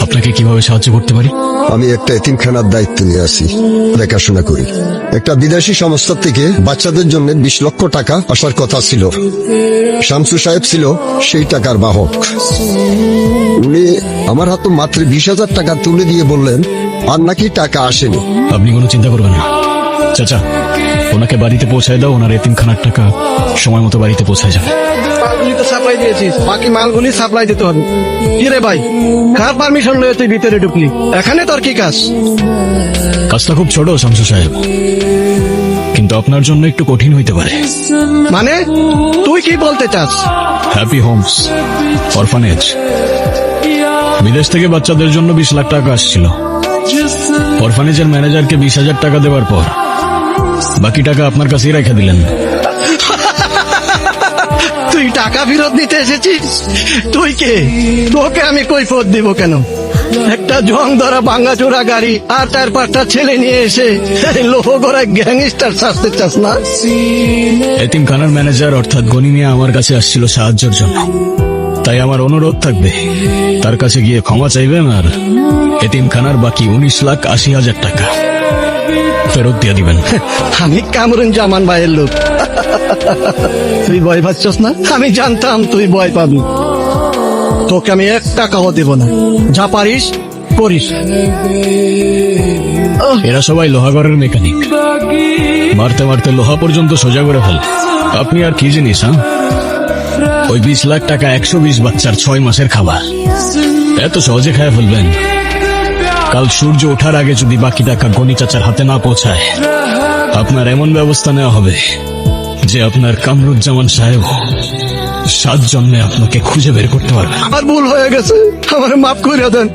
আপনাকে কিভাবে সাহায্য করতে পারি? আমি একটা এতিমখানার দায়িত্ব নিয়ে আসি, দেখাশোনা করি। একটা বিদেশি সংস্থা থেকে বাচ্চাদের জন্য 20 লক্ষ টাকা আসার কথা ছিল। শামসু সাহেব ছিল সেই টাকার বাহক। উনি আমার হাতে মাত্র 20,000 টাকা তুলে দিয়ে বললেন আর নাকি টাকা আসেনি। আপনি কোনো চিন্তা করবেন না চাচা, ওনাকে বাড়িতে পৌঁছায় দাও, ওনার এতিমখানার টাকা সময় মতো বাড়িতে পৌঁছায় যাবে। মালগুলি তো সাপ্লাই দিয়েছিস, বাকি মালগুলি সাপ্লাই দিতে হবে। কি রে ভাই, কার পারমিশন লয়ে তুই ভিতরে ঢুকলি? এখানে তোর কি কাজ? কাজটা খুব ছোট শামসু সাহেব, কিন্তু আপনার জন্য একটু কঠিন হইতে পারে। মানে তুই কি বলতে চাস? হ্যাপি হোমস অরফানেজ, বিদেশ থেকে বাচ্চাদের জন্য 20 লাখ টাকা আসছিল। অরফানেজের ম্যানেজারকে 20,000 টাকা দেওয়ার পর বাকি টাকা আপনার কাছেই রেখে দিলেন। তুই টাকা ফেরত নিতে এসেছিস? তুই কে? তোকে আমি কৈফিয়ত দিব কেন? একটা জং ধরা ভাঙাচোরা গাড়ি আর 4-5টা ছেলে নিয়ে এসে লোহ গড়া গ্যাংস্টার সাজতে চাস না? এতিমখানার ম্যানেজার অর্থাৎ গনি মিয়া আমার কাছে আসছিল সাহায্যের জন্য, তাই আমার অনুরোধ থাকবে তার কাছে গিয়ে ক্ষমা চাইবেন আর এতিমখানার বাকি 19,80,000 টাকা ফেরত দিয়ে দিবেন। আমি কামরুন জামান ভাইয়ের লোক। তুই ভয় পাচ্ছস না? আমি জানতাম তুই ভয় পাবি। তোকে আমি 1 টাকাও দেব না, যা পারিস করিস। এরা সবাই লোহাগড়ের মেকানিক, মারতে মারতে লোহা পর্যন্ত সোজা করে ফেল। আপনি আর কি জিনিস? ওই 20 লাখ টাকা 120 বাচ্চার 6 মাসের খাবার এত সহজে খায় ফেলবেন? কাল সূর্য ওঠার আগে যদি বাকি টাকা গনি চাচার হাতে না পৌঁছায়, আপনার এমন ব্যবস্থা নেওয়া হবে যে আপনার কামরুজ্জামান সাহেব 7 জন্মে আপনাকে খুঁজে বের করতে পারবে। আমার ভুল হয়ে গেছে, আমার মাফ করে দেন।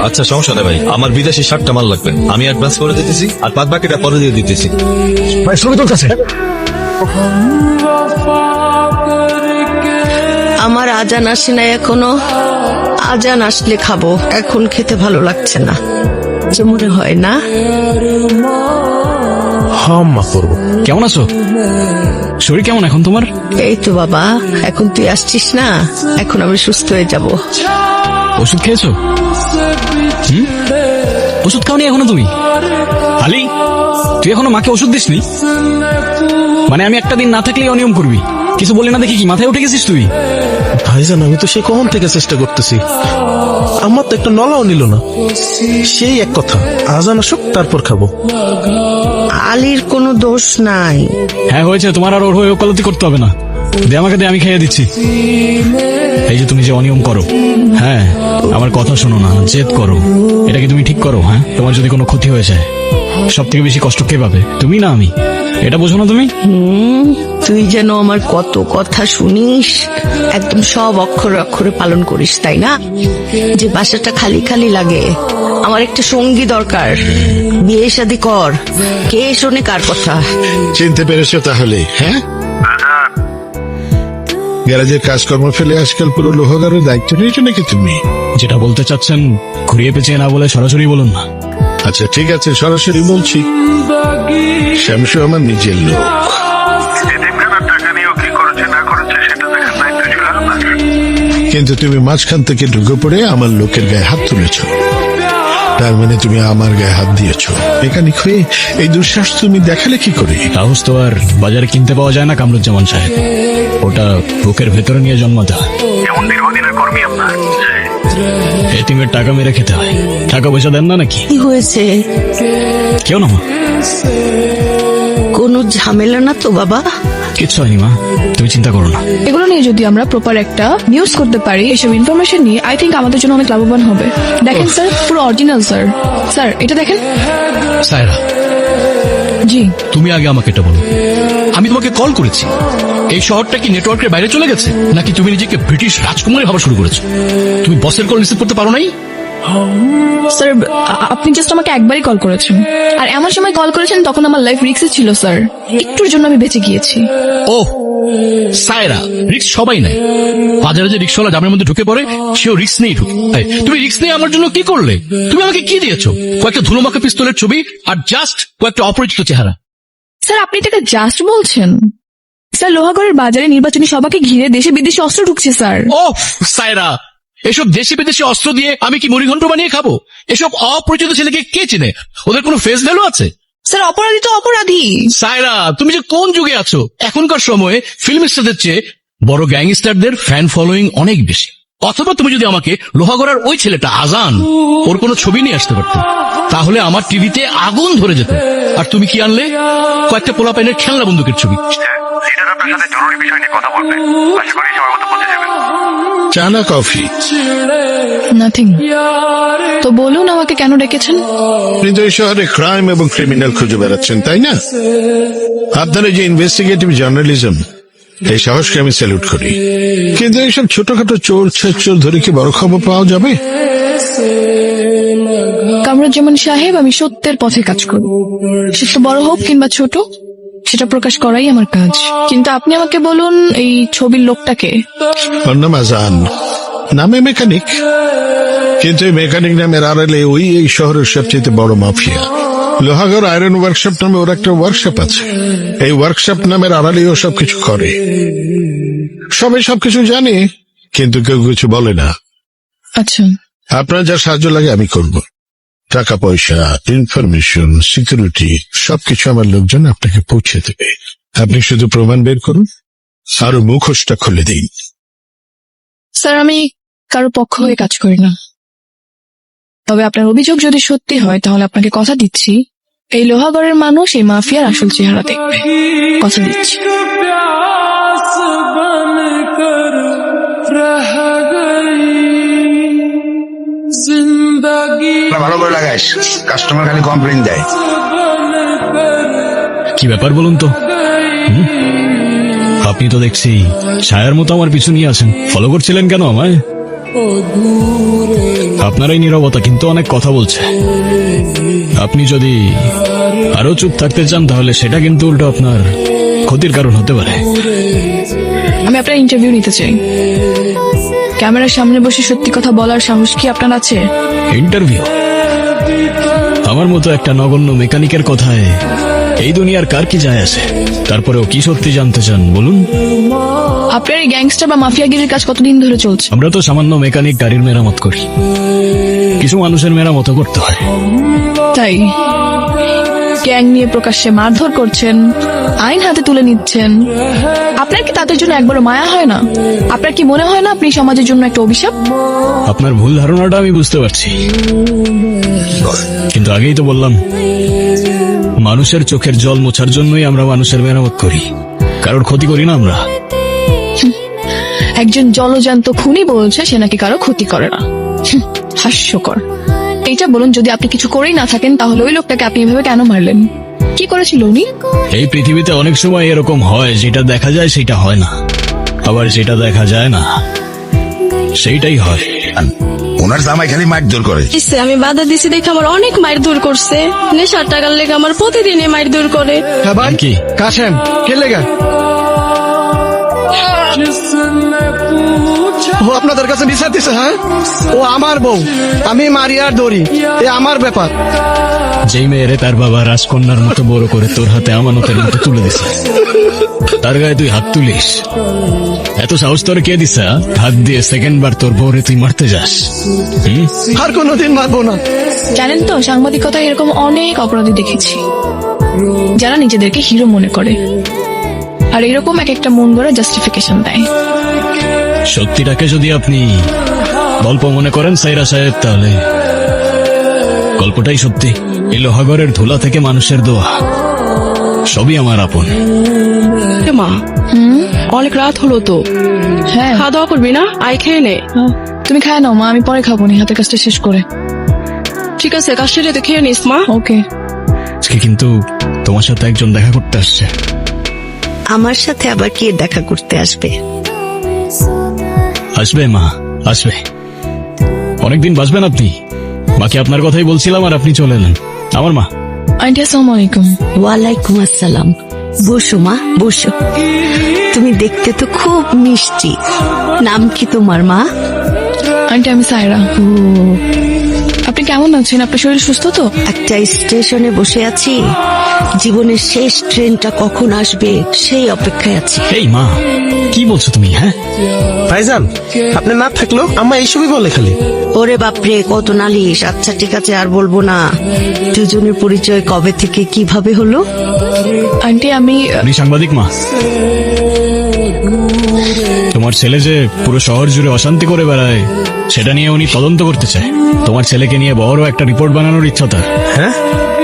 আচ্ছা সমস্যা নেই ভাই, আমার বিদেশি 60টা মাল লাগবে, আমি অ্যাডভান্স করে দিতেছি আর বাদ বাকিটা পরে দিয়ে দিতেছি। ভাই ছবি তুলতেছে। আমার আজান আসে না এখনো, আজান আসলে খাবো, এখন খেতে ভালো লাগছে না। যে মনে হয় না। মা করবো। কেমন আছো? শরীর কেমন এখন তোমার? এই তো বাবা, এখন তুই আসছিস না, এখন আমি সুস্থ হয়ে যাব। ওষুধ খেয়েছো? ওষুধ খাওনি এখনো তুমি? আলী, তুই এখনো মাকে ওষুধ দিসনি? মানে আমি একটা দিন না থাকলেই অনিয়ম করবি? কিছু বলে না দেখি কি মাথায় উঠে গেছিস তুই? ভাইজান আমি তো সে কখন থেকে চেষ্টা করতেছি, আমার তো একটা নলাও নিল না। সেই এক কথা, আজান আসুক তারপর খাবো। আলীর কোনো দোষ নাই। হ্যাঁ হয়েছে, তোমার আর ওর হয়ে ওকালতি করতে হবে না। দে আমাকে, দে, আমি খাইয়ে দিচ্ছি। এই যে তুমি যে অনিয়ম করো, হ্যাঁ আমার কথা শোনো না, জেদ করো, এটা কি তুমি ঠিক করো? হ্যাঁ, তোমার যদি কোনো ক্ষতি হয়ে যায় সব থেকে বেশি কষ্ট কে পাবে, তুমি না আমি? এটা বোঝো না তুমি? তুই যেন আমার কত কথা শুনিস, একদম সব অক্ষরে অক্ষরে পালন করিস, তাই না? যে বাসাটা খালি খালি লাগে, আমার একটা সঙ্গী দরকার, বিয়ে শাদী কর। কে শোনে কার কথা? চিনতে পেরেছো তাহলে? হ্যাঁ, গ্যারাজের কাজকর্ম ফেলে আজকাল পুরো লোহাগারের দায়িত্ব নিয়েছো নাকি তুমি? যেটা বলতে চাচ্ছেন ঘুরিয়ে পেঁচিয়ে না বলে সরাসরি বলুন না। আচ্ছা ঠিক আছে, সরাসরি বলছি, শ্যামসু আমার নিজের লোক। কিন্তু তুমি মাঝখান থেকে ঢুকে পড়ে আমার লোকের গায়ে হাত তুলেছ, তার মানে তুমি আমার গায়ে হাত দিয়েছ। মেকানিক হয়ে এই দুঃসাহস তুমি দেখালে কি করে? সাহস তো আর বাজারে কিনতে পাওয়া যায় না কামরুজ্জামান সাহেব, ওটা বুকের ভেতরে নিয়ে জন্মাতে হয়। এতিমের টাকা মেরে খেতে হয়, টাকা পয়সা দেন না নাকি? কি হয়েছে? কেউ না মা, কোনো ঝামেলা না তো বাবা? কিচ্ছু হয়নি মা, তুমি চিন্তা করো না। এগুলো নিয়ে যদি আমরা প্রপার একটা নিউজ করতে পারি, এসব ইনফরমেশন নিয়ে আই থিঙ্ক আমাদের জন্য অনেক লাভবান হবে। দেখেন স্যার, পুরো অরিজিনাল স্যার। স্যার এটা দেখেন। সায়রা, জি তুমি আগে আমাকে এটা বলো, আমি তোমাকে কল করেছি, এই শহরটা কি নেটওয়ার্কের বাইরে চলে গেছে নাকি তুমি নিজেকে ব্রিটিশ রাজকুমারী ভাবা শুরু করেছো? তুমি বসের কল রিসিভ করতে পারো নাই? স্যার, আপনি জাস্ট আমাকে একবারই কল করেছেন, আর এমন সময় কল করেছেন তখন আমার লাইফ রিস্কে ছিল স্যার, একটুর জন্য আমি বেঁচে গিয়েছি। ও সায়রা, রিস্ক সবাই নেয়, বাজারে যে রিক্সাওয়ালা জামের মধ্যে ঢুকে পড়ে সেও রিস্ক নেই ঢুকে। তুমি রিস্ক নিয়ে আমার জন্য কি করলে? তুমি আমাকে কি দিয়েছো? কয়েকটা ধুলোমাখা পিস্তলের ছবি আর জাস্ট কয়েকটা অপরিচিত চেহারা। স্যার আপনি এটাকে জাস্ট বলছেন? স্যার লোহাগড়ের বাজারে নির্বাচনী সভাকে ঘিরে দেশে বিদেশে অস্ত্র ঢুকছে স্যার। ও সায়রা, এসব দেশি বিদেশি অস্ত্র দিয়ে আমি কি মুড়িঘণ্ট বানিয়ে খাবো? এসব অপরিচিত ছেলেকে কে চেনে? ওদের কোনো ফেস ভ্যালু আছে? স্যার অপরাধী তো অপরাধী। সায়রা, তুমি যে কোন যুগে আছো? এখনকার সময়ে ফিল্ম স্টারদের চেয়ে বড় গ্যাংস্টারদের ফ্যান ফলোয়িং অনেক বেশি। অথবা তুমি যদি আমাকে লোহাগড়ার ওই ছেলেটা আজান, ওর কোনো ছবি নিয়ে আসতে পারতো, তাহলে আমার টিভিতে আগুন ধরে যেত। আর তুমি কি আনলে? কয়েকটা পোলাপাইনের খেলনা বন্দুকের ছবি। চা না কফি? নাথিং। তো বলুন আমাকে কেন ডেকেছেন? আপনি তো এই শহরে ক্রাইম এবং ক্রিমিনাল খুঁজে বেড়াচ্ছেন, তাই না? আপনার এই যে ইনভেস্টিগেটিভ জার্নালিজম, এই সাহসকে আমি স্যালুট করি। কিন্তু এইসব ছোটখাটো চোর ছেচোর ধরে কি বড় খবর পাওয়া যাবে? কামরুজ্জামান সাহেব, আমি সত্যের পথে কাজ করি। সে তো বড় হোক কিংবা ছোট, সেটা প্রকাশ করাই আমার কাজ। কিন্তু আপনি আমাকে বলুন, এই ছবির লোকটাকে? ওর নাম আজান, নামে মেকানিক, কিন্তু এই মেকানিক নামের আড়ালে ওই এই শহরের সবচেয়ে বড় মাফিয়া। লোহাগড় আয়রন ওয়ার্কশপ নামে ওর একটা ওয়ার্কশপ আছে। এই ওয়ার্কশপ নামের আড়ালে ও সবকিছু করে। সবাই সবকিছু জানে, কিন্তু কেউ কিছু বলে না। আচ্ছা, আপনার যা সাহায্য লাগে আমি করব। টাকা পয়সা, ইনফরমেশন, সিকিউরিটি সবকিছু আমার লোকজন আপনাকে পৌঁছে দেবে। আপনি শুধু প্রমাণ বের করুন, আরো মুখোশটা খুলে দিন। স্যার আমি কারো পক্ষ হয়ে কাজ করি না। তবে আপনার অভিযোগ যদি সত্যি হয়, তাহলে আপনাকে কথা দিচ্ছি, এই লোহাগড়ের মানুষ এই মাফিয়ার আসল চেহারা দেখবে। কথা দিচ্ছি। ভালো করে লাগাইস, কাস্টমার খালি কমপ্লেইন দেয়। কি ব্যাপার বলুন তো? আপনি তো দেখছি ছায়ার মতো আমার পিছু নিয়ে আছেন। ফলো করছিলেন কেন আমায়? আপনার এই নীরবতা কিন্তু অনেক কথা বলছে। আপনি যদি আরো চুপ থাকতে চান, তাহলে সেটা কিন্তু উল্টো আপনার ক্ষতির কারণ হতে পারে। আমি আপনার ইন্টারভিউ নিতে চাই। ক্যামেরার সামনে বসে সত্যি কথা বলার সাহস কি আপনার আছে? ইন্টারভিউ? আমার মতো একটা নগণ্য মেকানিকের কথায় এই দুনিয়ার কার কি যায় আসে? তারপরেও কি সত্যি জানতে চান বলুন? আপনার এই গ্যাংস্টার বা মাফিয়াগিরির কাজ কতদিন ধরে চলছে? আমরা তো সামান্য মেকানিক, গাড়ির মেরামত করি। কিছু মানুষের মেরামত করতে হয়। তাই গ্যাং নিয়ে প্রকাশ্যে মারধর করছেন, আইন হাতে তুলে নিচ্ছেন। আপনার কি তাদের জন্য একবারও মায়া হয় না? আপনার কি মনে হয় না আপনি সমাজের জন্য একটা অভিশাপ? আপনার ভুল ধারণাটা আমি বুঝতে পারছি, কিন্তু আগেই তো বললাম, মানুষের চোখের জল মোছার জন্যই আমরা মানুষের মেরামত করি, কারোর ক্ষতি করি না আমরা। একজন জলজান্ত খুনি বলছে সে নাকি কারো ক্ষতি করে না। হাস্যকর। এইটা বলুন, যদি আপনি কিছু করেই না থাকেন, তাহলে ওই লোকটাকে আপনি এভাবে কেন মারলেন? কি করেছিল উনি? এই পৃথিবীতে অনেক সময় এরকম হয়, যেটা দেখা যায় সেটা হয় না, আবার যেটা দেখা যায় না সেইটাই হয়। ওনার জামাই খালি মারধর করে। আমি বাধা দিছি দেখে আমার অনেক মারধর করছে। নেশার টাকার লেগে আমার প্রতিদিনই মারধর করে। হ্যাঁ ভাই, কি কাশেম কে লেগা? ও আপনাদের কাছে বিচার দিছে? হ্যাঁ, ও আমার বউ, আমি মারিয়ার দড়ি, এ আমার ব্যাপার। যেই মেয়েরে তার বাবা রাজকন্যার মতো বড় করে তোর হাতে আমানতের মতো তুলে দিছে, তার গায়ে তুই হাত তুলিস? এত সাহস তোর কে দিছে? হাত দিয়ে সেকেন্ড বার তোর বউরে তুই মারতে যাস? আর কোনোদিন মারবো না। জানেন তো, সাংবাদিকতায় এরকম অনেক অপরাধী দেখেছি যারা নিজেদেরকে হিরো মনে করে, আর এরকম এক একটা মন গড়া জাস্টিফিকেশন দেয়। সত্যিটাকে যদি আপনি গল্প মনে করেন সাইরা সাহেব, তাহলে গল্পটাই সত্যি। এই লোহাগড়ের ধুলা থেকে মানুষের দোয়া, সবই আমার আপন। মা, অনেক রাত হলো তো। হ্যাঁ, খাওয়া দাওয়া করবি না? আই খেয়ে নে। তুমি খায় নাও মা, আমি পরে খাবো নি, হাতের কাজটা শেষ করে। ঠিক আছে, কাজ সেরে তো খেয়ে নিস মা। ওকে। আজকে কিন্তু তোমার সাথে একজন দেখা করতে আসছে। আমার সাথে আবার কে দেখা করতে আসবে? আসবে মা, আসবে। অনেকদিন বাঁচবেন আপনি। বাকি আপনার কথাই বলছিলাম আর আপনি চলে এলেন। আমার মা। আন্টি আসসালামু আলাইকুম। ওয়ালাইকুম আসসালাম। বসো মা, বসো। তুমি দেখতে তো খুব মিষ্টি। নাম কি তোমার মা? আন্টি আমি সায়রা। ও, আপনি কেমন আছেন? আপনার শরীর সুস্থ তো? একটা স্টেশনে বসে আছি, জীবনের শেষ ট্রেনটা কখন আসবে সেই অপেক্ষায় আছি। এই মা, কি বলছো তুমি? হ্যাঁ, ভাইজান, আপনি না থাকলেও আম্মা এইসবই বলে খালি। ওরে বাপরে, কত নালিশ। আচ্ছা ঠিক আছে, আর বলবো না। দুজনের পরিচয় কবে থেকে কিভাবে হলো? আন্টি আমি আপনি সাংবাদিক মা? তোমার ছেলে যে পুরো শহর জুড়ে অশান্তি করে বেড়ায়, সেটা নিয়ে উনি তদন্ত করতে চায়। তোমার ছেলেকে নিয়ে বড় একটা রিপোর্ট বানানোর ইচ্ছা তার। হ্যাঁ,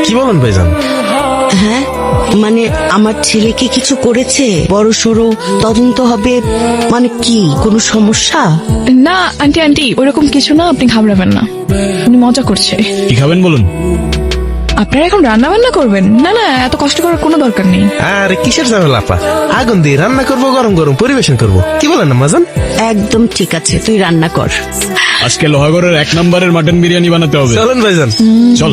কি বলেন ভাইজান? হ্যাঁ, মানে আমার ছেলেকে কিছু করেছে, বড় সড়ো তদন্ত হবে। মানে কি, কোনো সমস্যা? না আন্টি আন্টি ওরকম কিছু না, আপনি ঘাবড়াবেন না, উনি মজা করছে। কি খাবেন বলুন? আপনারা এখন রান্না বান্না করবেন? না না, এত কষ্ট করার কোনো দরকার নেই। আরে কিসের ঝামেলা আপা, আগুন দিয়ে রান্না করবো, গরম গরম পরিবেশন করবো। কি বলেন আম্মাজান? একদম ঠিক আছে, তুই রান্না কর। আজকে লোহাগড়ের 1 নম্বরের মাটন বিরিয়ানি বানাতে হবে। চলেন ভাইজান। চল।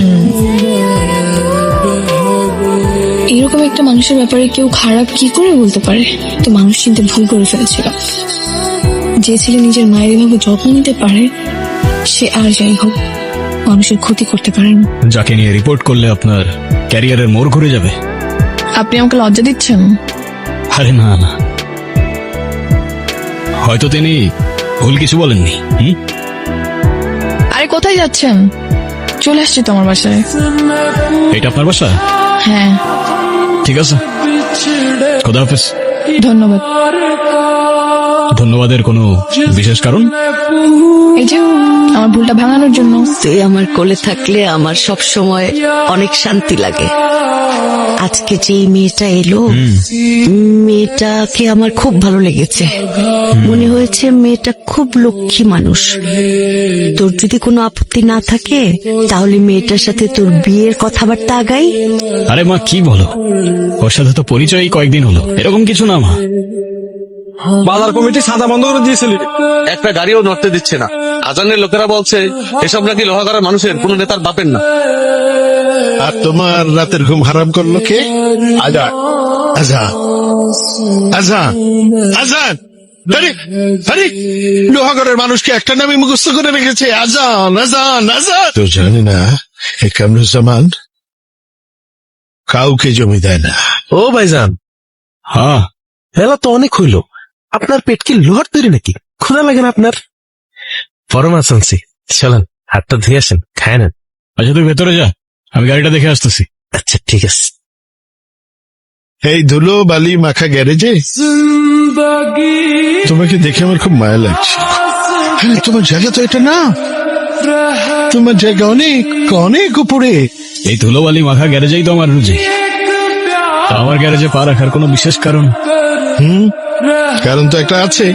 এরকম একটা মানুষের ব্যাপারে কেউ খারাপ কি করে বলতে পারে? তো মানুষ চিনতে ভুল করে ফেলেছিল। যে ছেলে নিজের মায়ের এভাবে যত্ন নিতে পারে, সে আর যাই হোক মানুষের ক্ষতি করতে পারে না। যাকে নিয়ে রিপোর্ট করলে আপনার ক্যারিয়ারের মোড় ঘুরে যাবে। আপনি আমাকে লজ্জা দিচ্ছেন? আরে না না, হয়তো তিনি ভুল কিছু বলেননি। আরে কোথায় যাচ্ছেন? চলে আসছি তো আমার বাসায়। এটা আপনার বাসা? হ্যাঁ। ঠিক আছে, খোদা হাফেজ। ধন্যবাদ। ধন্যবাদের কোনো বিশেষ কারণ? এই যে আমার ভুলটা ভাঙানোর জন্য। তুই আমার কোলে থাকলে আমার সব সময় অনেক শান্তি লাগে। আজকে যে মেয়েটা এলো, মেয়েটাকে আমার খুব ভালো লেগেছে। মনে হয়েছে মেয়েটা খুব লক্ষ্মী মানুষ। তোর যদি কোনো আপত্তি না থাকে তাহলে মেয়েটার সাথে তোর বিয়ের কথাবার্তা আগাই। আরে মা, কি বলো? ওর সাথে তো পরিচয়ই কয়েকদিন হলো। এরকম কিছু না মা। বাজার কমিটি সাদা বন্ধ করে দিয়েছিল, একটা গাড়িও নড়তে দিচ্ছে না। আজানের লোকেরা বলছে এসব নাকি লোহাগড়ার মানুষের কোন নেতার বাপের না। আর তোমার রাতের ঘুম হারাম করলো কে? আজান, আজান, আজান, আজান। আরে আরে, লোহাগড়ের মানুষকে একটা নামে মুখস্থ করে রেখেছে, আজান, আজান, আজান। তো জানি না এই কামরুজ্জামান কাউকে জমি দেয় না। ও ভাইজান, হ্যাঁ, হেলা তো অনেক হইল। আপনার পেট কি লোহার তৈরি নাকি? ক্ষুধা লাগে না আপনার? পরমাস আনছি, চলেন হাতটা ধুয়ে আসেন, খায় নেন। আচ্ছা তুই ভেতরে যা, আমি গাড়িটা দেখে আসতেছি। আচ্ছা ঠিক আছে। এই ধুলো বালি মাখা গ্যারেজে তোমাকে দেখে আমার খুব মায়া লাগছে। হ্যাঁ, তোমার জায়গা তো এটা না, তোমার জায়গা অনেক অনেক উপরে। এই ধুলোবালি মাখা গ্যারেজেই তো আমার রুজি। তা আমার গ্যারেজে পা রাখার কোনো বিশেষ কারণ? কারণ তো একটা আছে।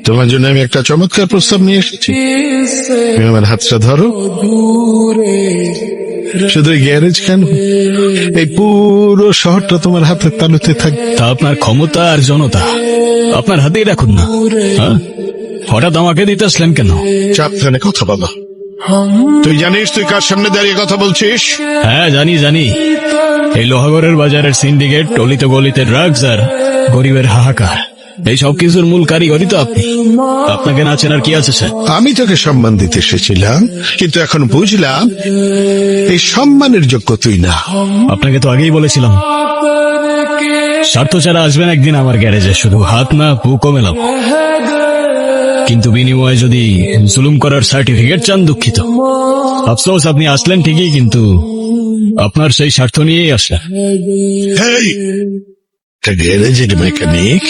তোমার জন্য আমি একটা চমৎকার প্রস্তাব নিয়ে এসেছি। তুমি আমার হাতটা ধরো। শুধু এই গ্যারেজ কেন, এই পুরো শহরটা তোমার হাতের তালুতে থাকবে। তা আপনার ক্ষমতা আর জনতা আপনার হাতেই রাখুন না। হ্যাঁ? হঠাৎ আমাকে দিতে আসলেন কেন? সাবধানে কথা বলো। তুই জানিস তুই কার সামনে দাঁড়িয়ে কথা বলছিস? হ্যাঁ জানি জানি, এই লোহাগড়ের বাজারের সিন্ডিকেট, টলিতে গলিতে ড্রাগস আর গরিবের হাহাকার, এই সব কিছুর মূল কারিগরই তো আপনি। আপনাকে না চেনার কি আছে স্যার? আমি তোকে সম্মান দিতে এসেছিলাম, কিন্তু এখন বুঝলাম এই সম্মানের যোগ্য তুই না। আপনাকে তো আগেই বলেছিলাম, স্বার্থ ছাড়া আসবেন একদিন আমার গ্যারেজে, শুধু হাত না বুকও মেলাবো। কিন্তু বিনিময়ে যদি জুলুম করার সার্টিফিকেট চান, দুঃখিত। আফসোস, আপনি আসলেন ঠিকই, কিন্তু আপনার সেই স্বার্থ নিয়েই আসলেন। গ্যারেজের মেকানিক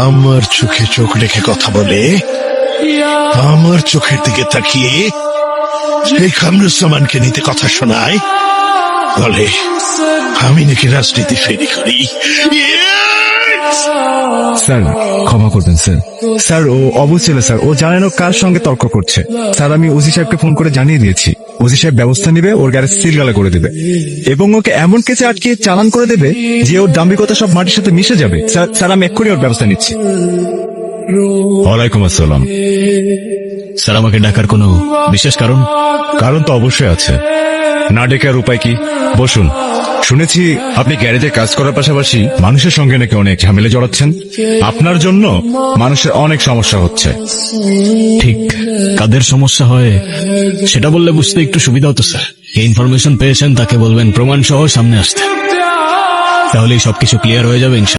আমার চোখে চোখ রেখে কথা বলে, আমার চোখের দিকে তাকিয়ে এই কামরুজ্জামানকে নিতে কথা শোনায়, বলে আমি নাকি রাজনীতি ফেরি করি। স্যার ক্ষমা করবেন স্যার। স্যার ও অবুঝ ছেলে স্যার, ও জানে না কার সঙ্গে তর্ক করছে। স্যার আমি ওসি সাহেবকে ফোন করে জানিয়ে দিয়েছি, ওসি সাহেব ব্যবস্থা নিবে, ওর গ্যারেজ সিলগালা করে দেবে এবং ওকে এমন কেসে আটকে চালান করে দেবে যে ওর দাম্ভিকতা সব মাটির সাথে মিশে যাবে। স্যার স্যার আমি এক্ষুনি ওর ব্যবস্থা নিচ্ছি। ওয়ালাইকুম আসসালাম। স্যার, আমাকে ডাকার কোনো বিশেষ কারণ? কারণ তো অবশ্যই আছে, না ডেকে আর উপায় কি? বসুন। শুনেছি আপনি গ্যারেজে কাজ করার পাশাপাশি মানুষের সঙ্গে নাকি অনেক ঝামেলা জড়াচ্ছেন। আপনার জন্য মানুষের অনেক সমস্যা হচ্ছে। ঠিক কাদের সমস্যা হয় সেটা বললে বুঝতে একটু সুবিধা হতো স্যার। এই ইনফরমেশন পেয়েছেন তাকে বলবেন প্রমাণ সহ সামনে আসতে, তাহলেই সবকিছু ক্লিয়ার হয়ে যাবে ইনশাআল্লাহ।